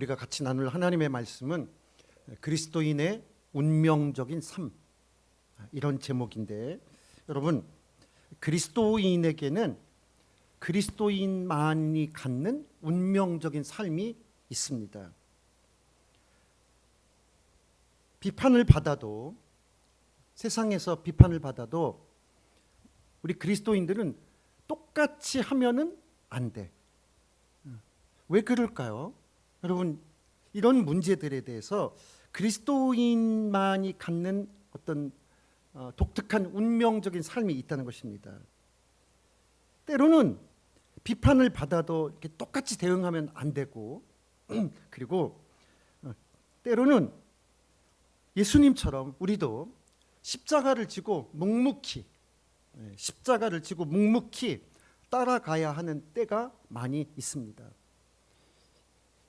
우리가 같이 나눌 하나님의 말씀은 그리스도인의 운명적인 삶, 이런 제목인데, 여러분, 그리스도인에게는 그리스도인만이 갖는 운명적인 삶이 있습니다. 비판을 받아도, 세상에서 비판을 받아도 우리 그리스도인들은 똑같이 하면은 안 돼. 왜 그럴까요? 여러분, 이런 문제들에 대해서 그리스도인만이 갖는 어떤 독특한 운명적인 삶이 있다는 것입니다. 때로는 비판을 받아도 이렇게 똑같이 대응하면 안 되고, 그리고 때로는 예수님처럼 우리도 십자가를 지고 묵묵히 따라가야 하는 때가 많이 있습니다.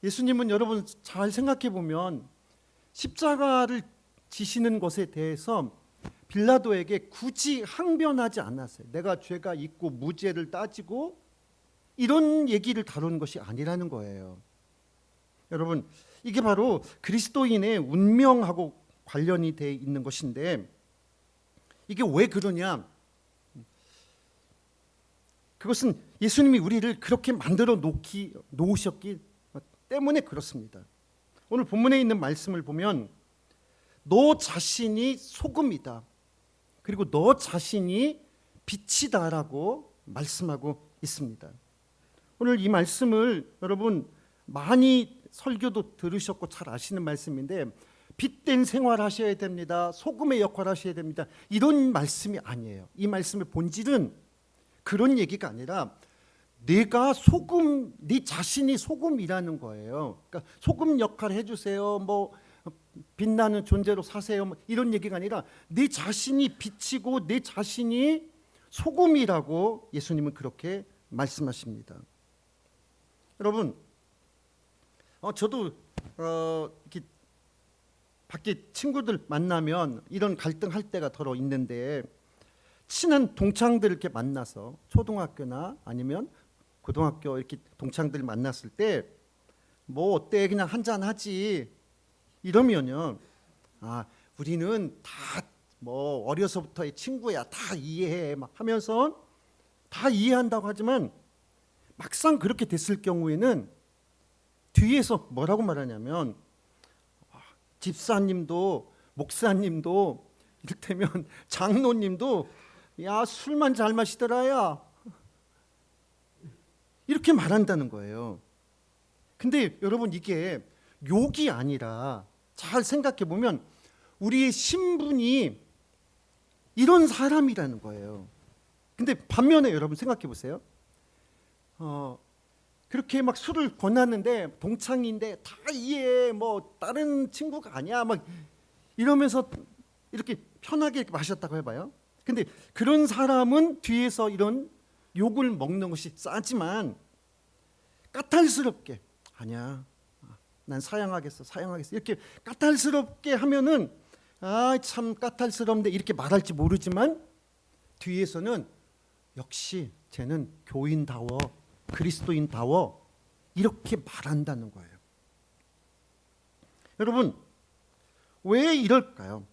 예수님은 여러분 잘 생각해 보면 십자가를 지시는 것에 대해서 빌라도에게 굳이 항변하지 않았어요. 내가 죄가 있고 무죄를 따지고 이런 얘기를 다루는 것이 아니라는 거예요. 여러분, 이게 바로 그리스도인의 운명하고 관련이 돼 있는 것인데, 이게 왜 그러냐? 그것은 예수님이 우리를 그렇게 만들어 놓으셨기 때문에 그렇습니다. 오늘 본문에 있는 말씀을 보면 너 자신이 소금이다, 그리고 너 자신이 빛이다라고 말씀하고 있습니다. 오늘 이 말씀을 여러분 많이 설교도 들으셨고 잘 아시는 말씀인데, 빛된 생활 하셔야 됩니다, 소금의 역할 하셔야 됩니다, 이런 말씀이 아니에요. 이 말씀의 본질은 그런 얘기가 아니라 내가 소금, 네 자신이 소금이라는 거예요. 그러니까 소금 역할 해주세요, 뭐 빛나는 존재로 사세요, 뭐 이런 얘기가 아니라 네 자신이 빛이고 네 자신이 소금이라고 예수님은 그렇게 말씀하십니다. 여러분, 저도 이렇게 밖에 친구들 만나면 이런 갈등할 때가 더러 있는데, 친한 동창들 이렇게 만나서 초등학교나 아니면 고등학교 이렇게 동창들 만났을 때 뭐 어때 그냥 한잔 하지 이러면요, 우리는 다 뭐 어려서부터의 친구야, 다 이해해 막 하면서 다 이해한다고 하지만 막상 그렇게 됐을 경우에는 뒤에서 뭐라고 말하냐면, 집사님도 목사님도 이를테면 장로님도 야 술만 잘 마시더라 야, 이렇게 말한다는 거예요. 근데 여러분, 이게 욕이 아니라 잘 생각해 보면 우리의 신분이 이런 사람이라는 거예요. 근데 반면에 여러분 생각해 보세요. 그렇게 막 술을 권하는데 동창인데 다 이해해, 뭐 다른 친구가 아니야 막 이러면서 이렇게 편하게 이렇게 마셨다고 해봐요. 근데 그런 사람은 뒤에서 이런 욕을 먹는 것이 싸지만, 까탈스럽게 아니야, 난 사양하겠어 이렇게 까탈스럽게 하면은 참 까탈스럽네 이렇게 말할지 모르지만, 뒤에서는 역시 쟤는 교인다워, 그리스도인다워 이렇게 말한다는 거예요. 여러분, 왜 이럴까요?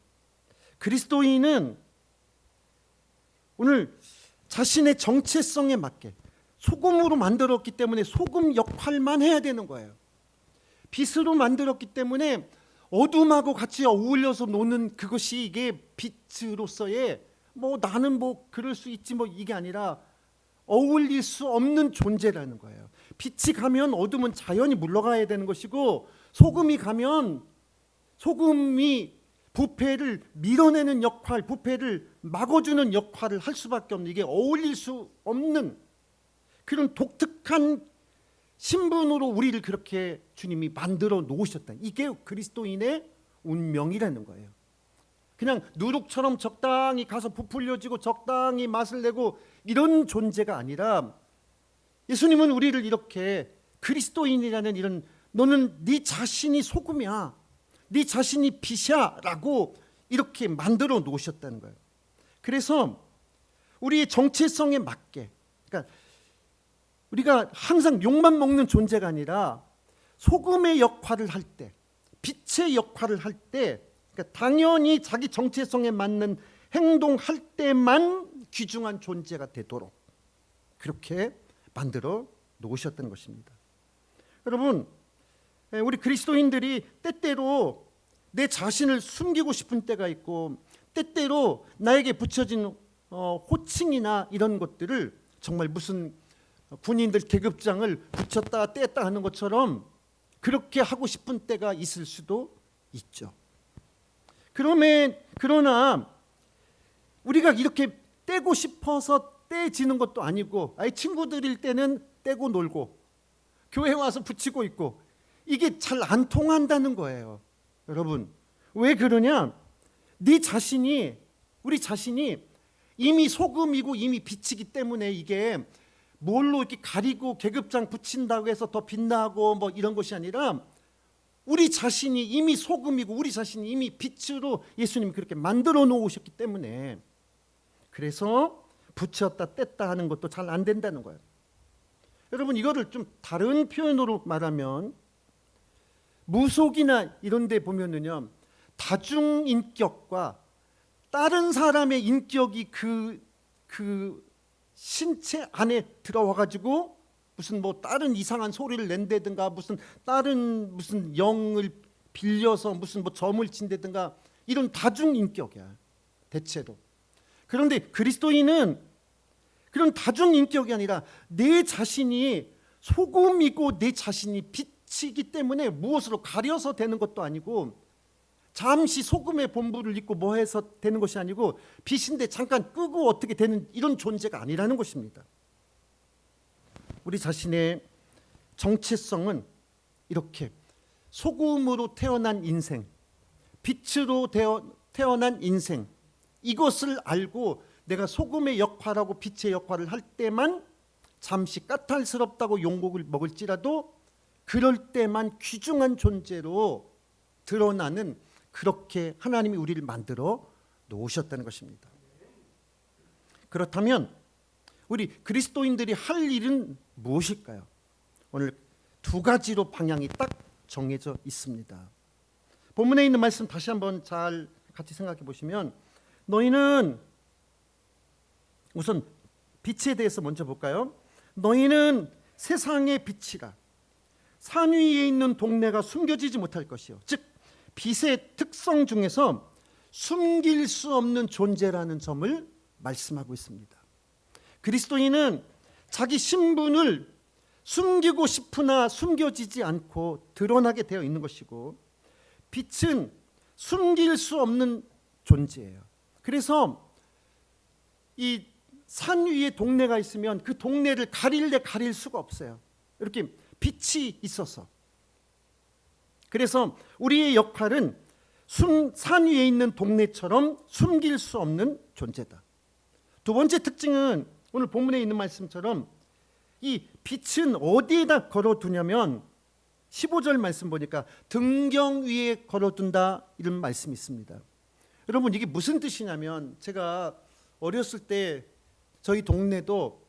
그리스도인은 오늘 자신의 정체성에 맞게 소금으로 만들었기 때문에 소금 역할만 해야 되는 거예요. 빛으로 만들었기 때문에 어둠하고 같이 어울려서 노는 그것이 이게 빛으로서의 뭐 나는 뭐 그럴 수 있지 뭐 이게 아니라 어울릴 수 없는 존재라는 거예요. 빛이 가면 어둠은 자연히 물러가야 되는 것이고, 소금이 가면 소금이 부패를 밀어내는 역할, 부패를 막아주는 역할을 할 수밖에 없는, 이게 어울릴 수 없는 그런 독특한 신분으로 우리를 그렇게 주님이 만들어 놓으셨다. 이게 그리스도인의 운명이라는 거예요. 그냥 누룩처럼 적당히 가서 부풀려지고 적당히 맛을 내고 이런 존재가 아니라, 예수님은 우리를 이렇게 그리스도인이라는 이런, 너는 네 자신이 소금이야, 네 자신이 빛이야 라고 이렇게 만들어 놓으셨다는 거예요. 그래서 우리의 정체성에 맞게, 그러니까 우리가 항상 욕만 먹는 존재가 아니라 소금의 역할을 할 때, 빛의 역할을 할 때, 그러니까 당연히 자기 정체성에 맞는 행동할 때만 귀중한 존재가 되도록 그렇게 만들어 놓으셨던 것입니다. 여러분, 우리 그리스도인들이 때때로 내 자신을 숨기고 싶은 때가 있고, 때때로 나에게 붙여진 호칭이나 이런 것들을 정말 무슨 군인들 계급장을 붙였다 뗐다 하는 것처럼 그렇게 하고 싶은 때가 있을 수도 있죠. 그러나 우리가 이렇게 떼고 싶어서 떼지는 것도 아니고, 아예 친구들일 때는 떼고 놀고 교회 와서 붙이고 있고, 이게 잘 안 통한다는 거예요. 여러분, 왜 그러냐? 우리 자신이 이미 소금이고 이미 빛이기 때문에, 이게 뭘로 이렇게 가리고 계급장 붙인다고 해서 더 빛나고 뭐 이런 것이 아니라, 우리 자신이 이미 소금이고 우리 자신이 이미 빛으로 예수님이 그렇게 만들어 놓으셨기 때문에, 그래서 붙였다 뗐다 하는 것도 잘 안 된다는 거예요. 여러분, 이거를 좀 다른 표현으로 말하면, 무속이나 이런 데 보면은요, 다중인격과 다른 사람의 인격이 그 신체 안에 들어와 가지고 무슨 뭐 다른 이상한 소리를 낸다든가, 무슨 다른 무슨 영을 빌려서 무슨 뭐 점을 친다든가, 이런 다중인격이야 대체로. 그런데 그리스도인은 그런 다중인격이 아니라 내 자신이 소금이고 내 자신이 빛이기 때문에 무엇으로 가려서 되는 것도 아니고, 잠시 소금의 본분을 입고 뭐 해서 되는 것이 아니고, 빛인데 잠깐 끄고 어떻게 되는 이런 존재가 아니라는 것입니다. 우리 자신의 정체성은 이렇게 소금으로 태어난 인생, 빛으로 태어난 인생, 이것을 알고 내가 소금의 역할하고 빛의 역할을 할 때만 잠시 까탈스럽다고 욕을 먹을지라도 그럴 때만 귀중한 존재로 드러나는, 그렇게 하나님이 우리를 만들어 놓으셨다는 것입니다. 그렇다면 우리 그리스도인들이 할 일은 무엇일까요? 오늘 두 가지로 방향이 딱 정해져 있습니다. 본문에 있는 말씀 다시 한번 잘 같이 생각해 보시면, 너희는, 우선 빛에 대해서 먼저 볼까요? 너희는 세상의 빛이라. 산 위에 있는 동네가 숨겨지지 못할 것이요. 즉, 빛의 특성 중에서 숨길 수 없는 존재라는 점을 말씀하고 있습니다. 그리스도인은 자기 신분을 숨기고 싶으나 숨겨지지 않고 드러나게 되어 있는 것이고, 빛은 숨길 수 없는 존재예요. 그래서 이 산 위에 동네가 있으면 그 동네를 가릴 수가 없어요. 이렇게 빛이 있어서. 그래서 우리의 역할은 산 위에 있는 동네처럼 숨길 수 없는 존재다. 두 번째 특징은 오늘 본문에 있는 말씀처럼 이 빛은 어디에다 걸어두냐면, 15절 말씀 보니까 등경 위에 걸어둔다, 이런 말씀이 있습니다. 여러분, 이게 무슨 뜻이냐면, 제가 어렸을 때 저희 동네도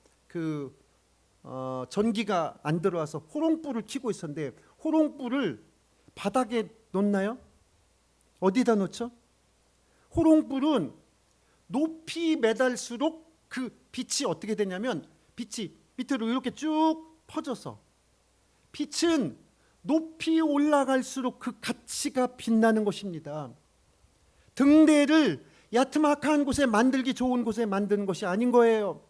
전기가 안 들어와서 호롱불을 켜고 있었는데, 호롱불을 바닥에 놓나요? 어디다 놓죠? 호롱불은 높이 매달수록 그 빛이 어떻게 되냐면, 빛이 밑으로 이렇게 쭉 퍼져서, 빛은 높이 올라갈수록 그 가치가 빛나는 것입니다. 등대를 야트막한 곳에 만들기 좋은 곳에 만드는 것이 아닌 거예요.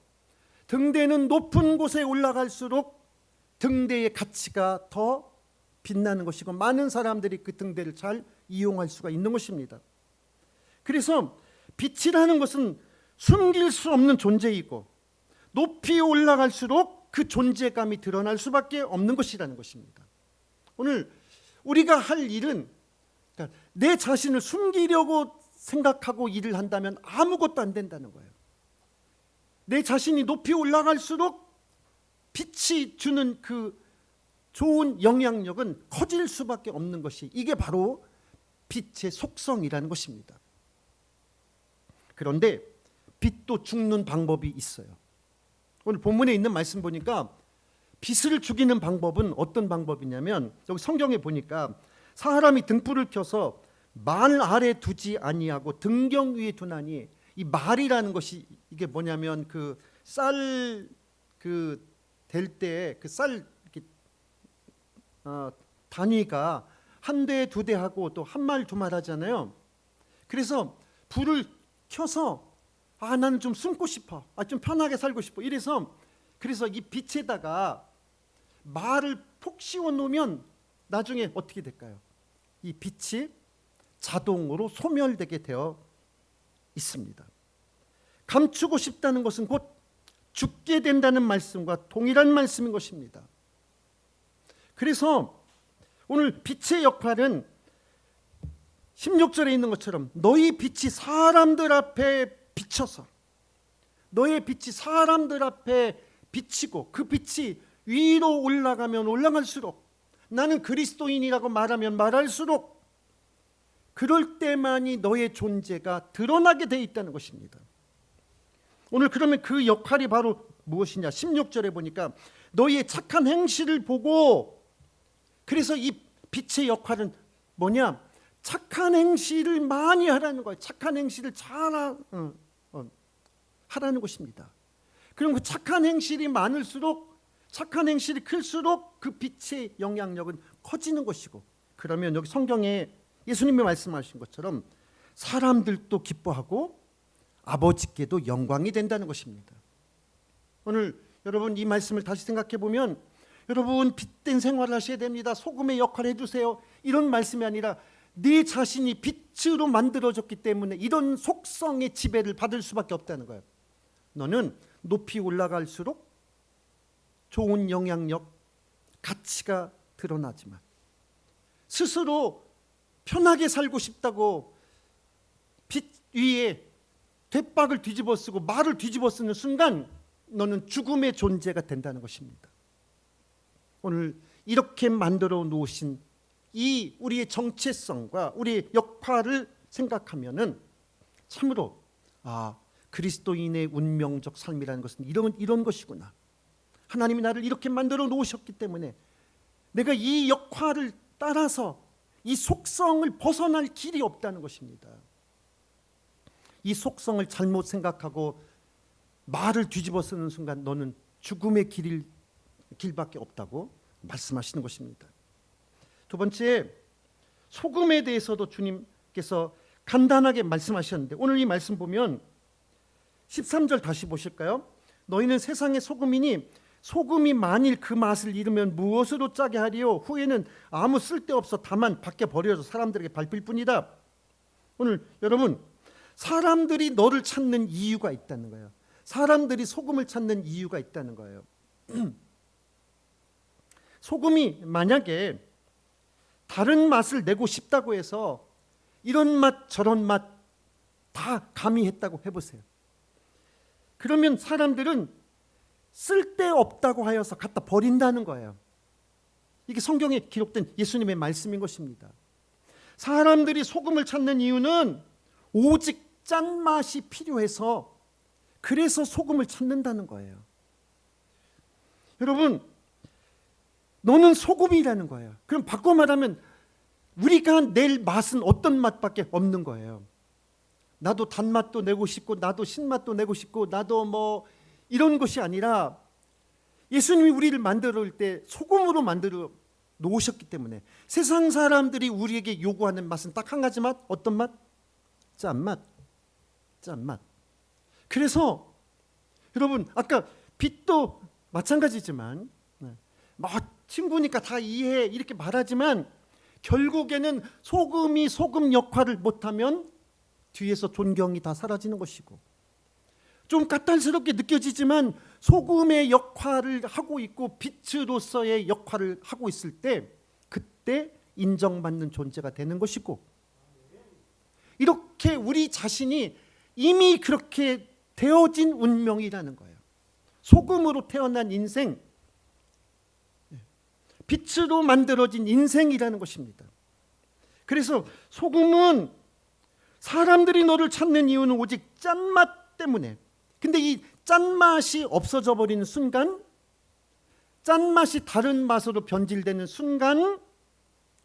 등대는 높은 곳에 올라갈수록 등대의 가치가 더 빛나는 것이고, 많은 사람들이 그 등대를 잘 이용할 수가 있는 것입니다. 그래서 빛이라는 것은 숨길 수 없는 존재이고, 높이 올라갈수록 그 존재감이 드러날 수밖에 없는 것이라는 것입니다. 오늘 우리가 할 일은, 그러니까 내 자신을 숨기려고 생각하고 일을 한다면 아무것도 안 된다는 거예요. 내 자신이 높이 올라갈수록 빛이 주는 그 좋은 영향력은 커질 수밖에 없는 것이, 이게 바로 빛의 속성이라는 것입니다. 그런데 빛도 죽는 방법이 있어요. 오늘 본문에 있는 말씀 보니까 빛을 죽이는 방법은 어떤 방법이냐면, 여기 성경에 보니까 사람이 등불을 켜서 말 아래 두지 아니하고 등경 위에 두나니, 이 말이라는 것이 이게 뭐냐면 그 쌀 그 될 때 그 쌀 단위가 한 대, 두 대 하고 또 한 말, 두 말 하잖아요. 그래서 불을 켜서 나는 좀 숨고 싶어, 좀 편하게 살고 싶어, 이래서 그래서 이 빛에다가 말을 폭 씌워 놓으면 나중에 어떻게 될까요? 이 빛이 자동으로 소멸되게 되어 있습니다. 감추고 싶다는 것은 곧 죽게 된다는 말씀과 동일한 말씀인 것입니다. 그래서 오늘 빛의 역할은 16절에 있는 것처럼 너희 빛이 사람들 앞에 비쳐서, 너의 빛이 사람들 앞에 비치고 그 빛이 위로 올라가면 올라갈수록, 나는 그리스도인이라고 말하면 말할수록 그럴 때만이 너의 존재가 드러나게 돼 있다는 것입니다. 오늘 그러면 그 역할이 바로 무엇이냐? 16절에 보니까 너희의 착한 행실을 보고, 그래서 이 빛의 역할은 뭐냐? 착한 행실을 많이 하라는 거예요. 착한 행실을 하라는 것입니다. 그럼 그 착한 행실이 많을수록, 착한 행실이 클수록 그 빛의 영향력은 커지는 것이고, 그러면 여기 성경에 예수님이 말씀하신 것처럼 사람들도 기뻐하고 아버지께도 영광이 된다는 것입니다. 오늘 여러분 이 말씀을 다시 생각해 보면, 여러분 빛된 생활을 하셔야 됩니다. 소금의 역할을 해주세요, 이런 말씀이 아니라 네 자신이 빛으로 만들어졌기 때문에 이런 속성의 지배를 받을 수밖에 없다는 거예요. 너는 높이 올라갈수록 좋은 영향력, 가치가 드러나지만 스스로 편하게 살고 싶다고 빛 위에 뒷박을 뒤집어 쓰고 말을 뒤집어 쓰는 순간 너는 죽음의 존재가 된다는 것입니다. 오늘 이렇게 만들어 놓으신 이 우리의 정체성과 우리의 역할을 생각하면은 참으로 그리스도인의 운명적 삶이라는 것은 이런 것이구나. 하나님이 나를 이렇게 만들어 놓으셨기 때문에 내가 이 역할을 따라서 이 속성을 벗어날 길이 없다는 것입니다. 이 속성을 잘못 생각하고 말을 뒤집어 쓰는 순간 너는 죽음의 길밖에 없다고 말씀하시는 것입니다. 두 번째, 소금에 대해서도 주님께서 간단하게 말씀하셨는데, 오늘 이 말씀 보면 13절 다시 보실까요? 너희는 세상의 소금이니 소금이 만일 그 맛을 잃으면 무엇으로 짜게 하리요? 후에는 아무 쓸데없어 다만 밖에 버려져 사람들에게 밟힐 뿐이다. 오늘 여러분, 사람들이 너를 찾는 이유가 있다는 거예요. 사람들이 소금을 찾는 이유가 있다는 거예요. 소금이 만약에 다른 맛을 내고 싶다고 해서 이런 맛 저런 맛 다 가미했다고 해보세요. 그러면 사람들은 쓸데없다고 하여서 갖다 버린다는 거예요. 이게 성경에 기록된 예수님의 말씀인 것입니다. 사람들이 소금을 찾는 이유는 오직 짠맛이 필요해서, 그래서 소금을 찾는다는 거예요. 여러분, 너는 소금이라는 거예요. 그럼 바꿔 말하면 우리가 낼 맛은 어떤 맛밖에 없는 거예요. 나도 단맛도 내고 싶고, 나도 신맛도 내고 싶고, 나도 뭐 이런 것이 아니라 예수님이 우리를 만들 때 소금으로 만들어 놓으셨기 때문에 세상 사람들이 우리에게 요구하는 맛은 딱 한 가지 맛. 어떤 맛? 짠맛. 짠맛. 그래서 여러분, 아까 빛도 마찬가지지만 친구니까 다 이해해 이렇게 말하지만 결국에는 소금이 소금 역할을 못하면 뒤에서 존경이 다 사라지는 것이고, 좀 까탈스럽게 느껴지지만 소금의 역할을 하고 있고 빛으로서의 역할을 하고 있을 때 그때 인정받는 존재가 되는 것이고, 이렇게 우리 자신이 이미 그렇게 되어진 운명이라는 거예요. 소금으로 태어난 인생, 빛으로 만들어진 인생이라는 것입니다. 그래서 소금은 사람들이 너를 찾는 이유는 오직 짠맛 때문에. 근데 이 짠맛이 없어져 버리는 순간 짠맛이 다른 맛으로 변질되는 순간,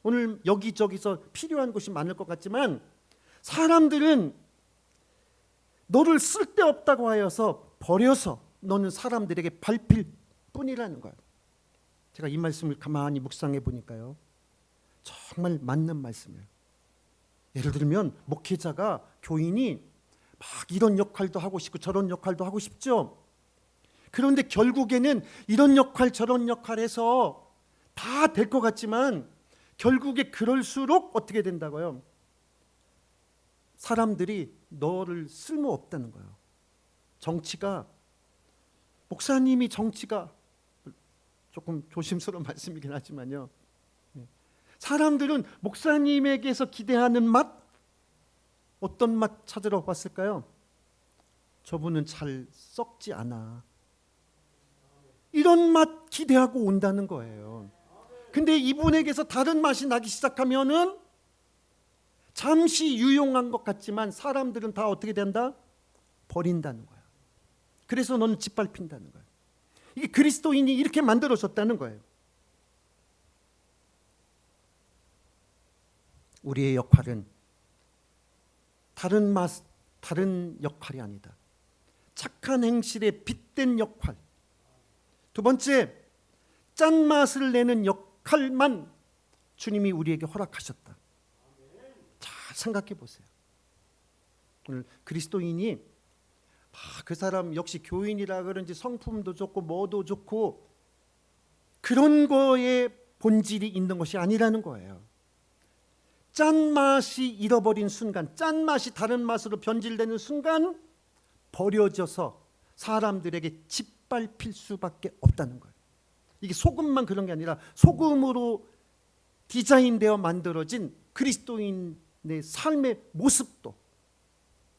오늘 여기저기서 필요한 것이 많을 것 같지만 사람들은 너를 쓸데없다고 하여서 버려서 너는 사람들에게 밟힐 뿐이라는 거예요. 제가 이 말씀을 가만히 묵상해 보니까요, 정말 맞는 말씀이에요. 예를 들면 목회자가, 교인이 막 이런 역할도 하고 싶고 저런 역할도 하고 싶죠. 그런데 결국에는 이런 역할 저런 역할 해서 다 될 것 같지만 결국에 그럴수록 어떻게 된다고요? 사람들이 너를 쓸모없다는 거예요. 정치가, 목사님이 정치가, 조금 조심스러운 말씀이긴 하지만요, 사람들은 목사님에게서 기대하는 맛, 어떤 맛 찾으러 왔을까요? 저분은 잘 썩지 않아, 이런 맛 기대하고 온다는 거예요. 근데 이분에게서 다른 맛이 나기 시작하면은 잠시 유용한 것 같지만 사람들은 다 어떻게 된다? 버린다는 거야. 그래서 너는 짓밟힌다는 거야. 이게 그리스도인이 이렇게 만들어졌다는 거예요. 우리의 역할은 다른 맛, 다른 역할이 아니다. 착한 행실에 빗댄 역할. 두 번째, 짠맛을 내는 역할만 주님이 우리에게 허락하셨다. 잘 생각해 보세요. 오늘 그리스도인이 그 사람 역시 교인이라 그런지 성품도 좋고 뭐도 좋고 그런 거에 본질이 있는 것이 아니라는 거예요. 짠맛이 잃어버린 순간, 짠맛이 다른 맛으로 변질되는 순간 버려져서 사람들에게 짓밟힐 수밖에 없다는 거예요. 이게 소금만 그런 게 아니라 소금으로 디자인되어 만들어진 그리스도인의 삶의 모습도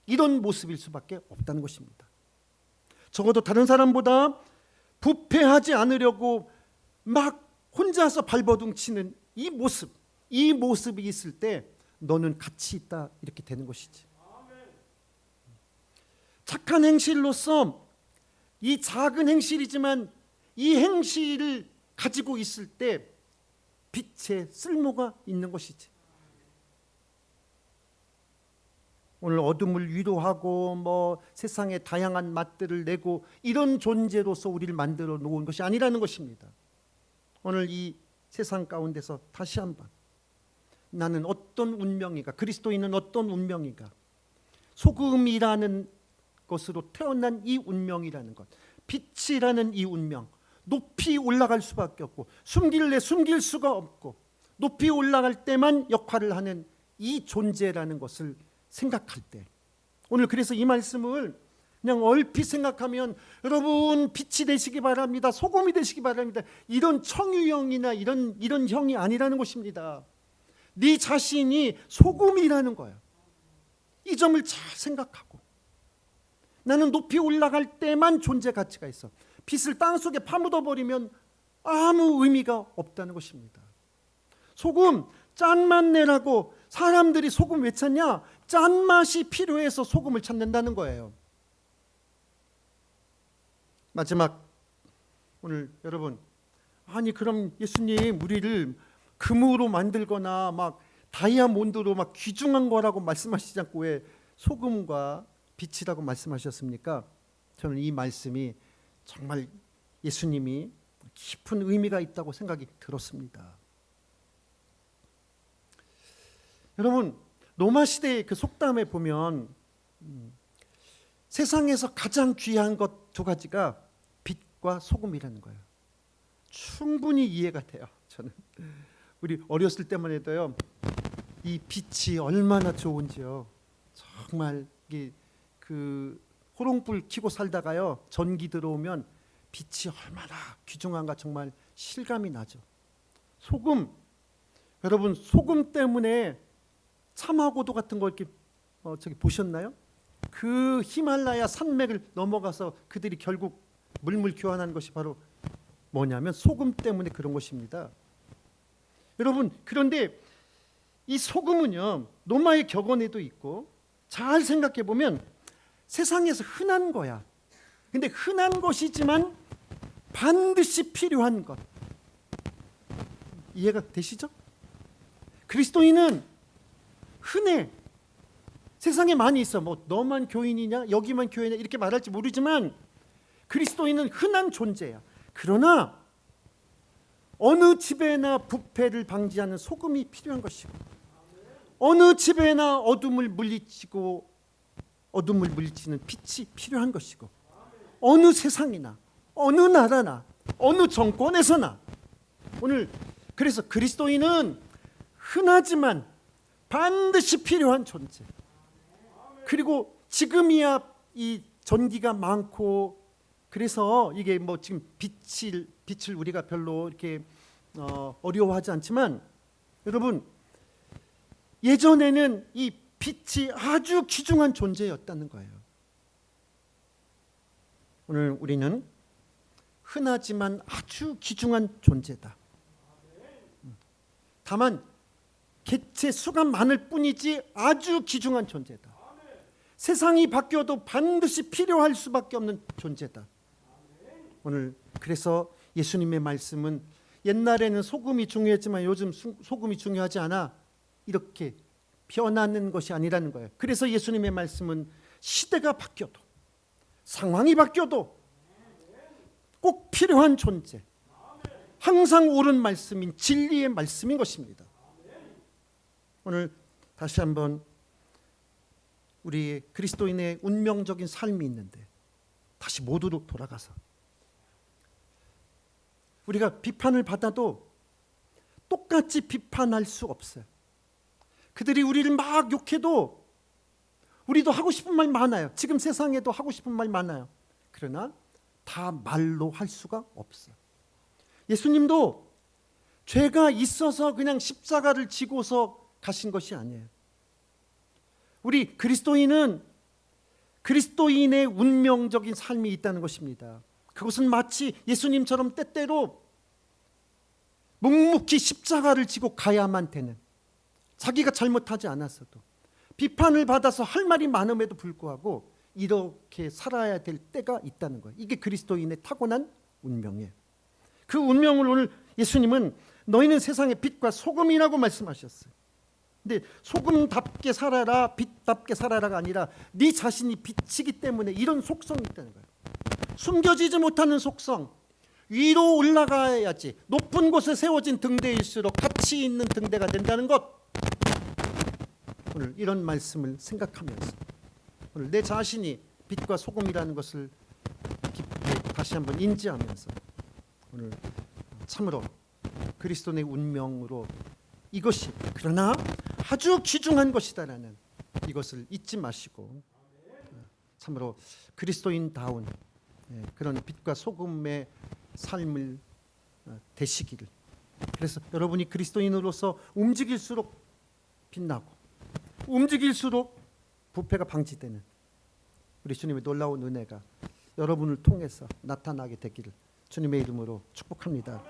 이런 모습일 수밖에 없다는 것입니다. 적어도 다른 사람보다 부패하지 않으려고 막 혼자서 발버둥치는 이 모습이 있을 때 너는 가치 있다, 이렇게 되는 것이지. 착한 행실로서 이 작은 행실이지만 이 행실을 가지고 있을 때 빛의 쓸모가 있는 것이지. 오늘 어둠을 위로하고 세상의 다양한 맛들을 내고 이런 존재로서 우리를 만들어 놓은 것이 아니라는 것입니다. 오늘 이 세상 가운데서 다시 한번 나는 어떤 운명이가, 그리스도인은 어떤 운명이가, 소금이라는 것으로 태어난 이 운명이라는 것, 빛이라는 이 운명, 높이 올라갈 수밖에 없고 숨길 수가 없고 높이 올라갈 때만 역할을 하는 이 존재라는 것을 생각할 때, 오늘 그래서 이 말씀을 그냥 얼핏 생각하면 여러분 빛이 되시기 바랍니다, 소금이 되시기 바랍니다, 이런 청유형이나 이런 형이 아니라는 것입니다. 네 자신이 소금이라는 거예요. 이 점을 잘 생각하고 나는 높이 올라갈 때만 존재 가치가 있어. 빛을 땅속에 파묻어 버리면 아무 의미가 없다는 것입니다. 소금, 짠맛 내라고 사람들이 소금 왜 찾냐? 짠맛이 필요해서 소금을 찾는다는 거예요. 마지막, 오늘 여러분, 아니 그럼 예수님 우리를 금으로 만들거나 막 다이아몬드로 막 귀중한 거라고 말씀하시지 않고 왜 소금과 빛이라고 말씀하셨습니까? 저는 이 말씀이 정말 예수님이 깊은 의미가 있다고 생각이 들었습니다. 여러분, 로마 시대의 그 속담에 보면 세상에서 가장 귀한 것 두 가지가 빛과 소금이라는 거예요. 충분히 이해가 돼요. 저는 우리 어렸을 때만 해도요, 이 빛이 얼마나 좋은지요. 정말 이게 그 호롱불 켜고 살다가요, 전기 들어오면 빛이 얼마나 귀중한가 정말 실감이 나죠. 소금, 여러분 소금 때문에 참화고도 같은 거 이렇게 저기 보셨나요? 그 히말라야 산맥을 넘어가서 그들이 결국 물물 교환한 것이 바로 뭐냐면 소금 때문에 그런 것입니다. 여러분, 그런데 이 소금은요, 로마의 격언에도 있고 잘 생각해 보면 세상에서 흔한 거야. 근데 흔한 것이지만 반드시 필요한 것. 이해가 되시죠? 그리스도인은 흔해. 세상에 많이 있어. 뭐 너만 교인이냐, 여기만 교인이냐 이렇게 말할지 모르지만 그리스도인은 흔한 존재야. 그러나 어느 집에나 부패를 방지하는 소금이 필요한 것이고, 어느 집에나 어둠을 물리치는 빛이 필요한 것이고, 어느 세상이나 어느 나라나 어느 정권에서나 오늘 그래서 그리스도인은 흔하지만 반드시 필요한 존재. 그리고 지금이야 이 전기가 많고 그래서 이게 뭐 지금 빛을 우리가 별로 이렇게 어려워하지 않지만 여러분 예전에는 이 빛이 아주 귀중한 존재였다는 거예요. 오늘 우리는 흔하지만 아주 귀중한 존재다. 다만 개체 수가 많을 뿐이지 아주 귀중한 존재다. 세상이 바뀌어도 반드시 필요할 수밖에 없는 존재다. 오늘 그래서 예수님의 말씀은 옛날에는 소금이 중요했지만 요즘 소금이 중요하지 않아. 이렇게 변하는 것이 아니라는 거예요. 그래서 예수님의 말씀은 시대가 바뀌어도 상황이 바뀌어도 꼭 필요한 존재, 항상 옳은 말씀인 진리의 말씀인 것입니다. 오늘 다시 한번 우리 그리스도인의 운명적인 삶이 있는데 다시 모두로 돌아가서 우리가 비판을 받아도 똑같이 비판할 수 없어요. 그들이 우리를 막 욕해도 우리도 하고 싶은 말 많아요. 지금 세상에도 하고 싶은 말 많아요. 그러나 다 말로 할 수가 없어요. 예수님도 죄가 있어서 그냥 십자가를 지고서 가신 것이 아니에요. 우리 그리스도인은 그리스도인의 운명적인 삶이 있다는 것입니다. 그것은 마치 예수님처럼 때때로 묵묵히 십자가를 지고 가야만 되는, 자기가 잘못하지 않았어도 비판을 받아서 할 말이 많음에도 불구하고 이렇게 살아야 될 때가 있다는 거예요. 이게 그리스도인의 타고난 운명이에요. 그 운명을 오늘 예수님은 너희는 세상의 빛과 소금이라고 말씀하셨어요. 근데 소금답게 살아라, 빛답게 살아라가 아니라 네 자신이 빛이기 때문에 이런 속성이 있다는 거예요. 숨겨지지 못하는 속성, 위로 올라가야지 높은 곳에 세워진 등대일수록 가치 있는 등대가 된다는 것, 오늘 이런 말씀을 생각하면서 오늘 내 자신이 빛과 소금이라는 것을 깊이 다시 한번 인지하면서 오늘 참으로 그리스도의 운명으로 이것이 그러나 아주 귀중한 것이다라는 이것을 잊지 마시고 참으로 그리스도인다운 그런 빛과 소금의 삶을 되시기를. 그래서 여러분이 그리스도인으로서 움직일수록 빛나고 움직일수록 부패가 방지되는 우리 주님의 놀라운 은혜가 여러분을 통해서 나타나게 되기를 주님의 이름으로 축복합니다.